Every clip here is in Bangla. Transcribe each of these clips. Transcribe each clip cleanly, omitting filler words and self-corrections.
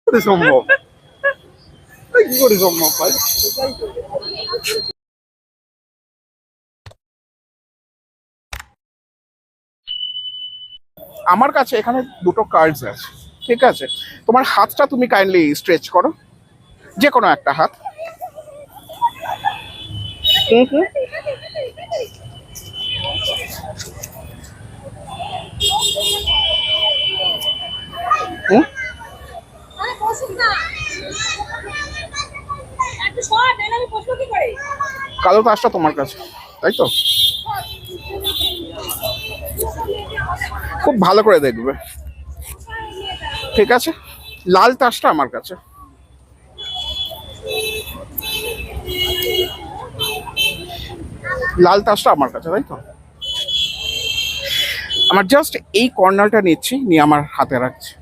করে সম্ভব? কি করে সম্ভব ভাই? আমার কাছে এখানে দুটো কার্ডস আছে, ঠিক আছে? তোমার হাতটা তুমি কাইন্ডলি স্ট্রেচ করো, যে কোনো একটা হাত। হুম হুম। হুম। কালো তাসটা তোমার কাছে, তাই তো? খুব ভালো করে দেখবে, ঠিক আছে? লাল তাসটা আমার কাছে। লাল তাসটা আমার কাছে, তাই তো? আমার জাস্ট এই কর্নারটা নিচ্ছি, নিয়ে আমার হাতে রাখছি।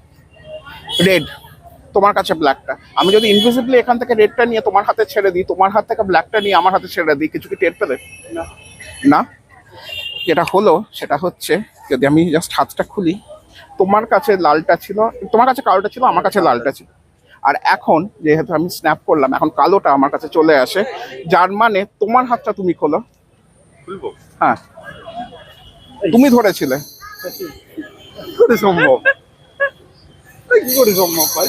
রেড, তোমার কাছে ব্ল্যাকটা। আমি যদি ইনভিজিবলি এখান থেকে রেডটা নিয়ে তোমার হাতে ছেড়ে দিই, তোমার হাত থেকে ব্ল্যাকটা নিয়ে আমার হাতে ছেড়ে দিই, কিছু কি টের পেলে? না। যেটা হলো সেটা হচ্ছে, যদি আমি জাস্ট হাতটা খুলি, তোমার কাছে লালটা ছিল, তোমার কাছে কালোটা ছিল, আমার কাছে লালটা ছিল। আর এখন যেহেতু আমি স্ন্যাপ করলাম, এখন কালোটা আমার কাছে চলে আসে, যার মানে তোমার হাতটা তুমি খোলো। খুলবো? হ্যাঁ, তুমি ধরেছিলে। কি করে সম্ভব? কি করে সম্ভব ভাই?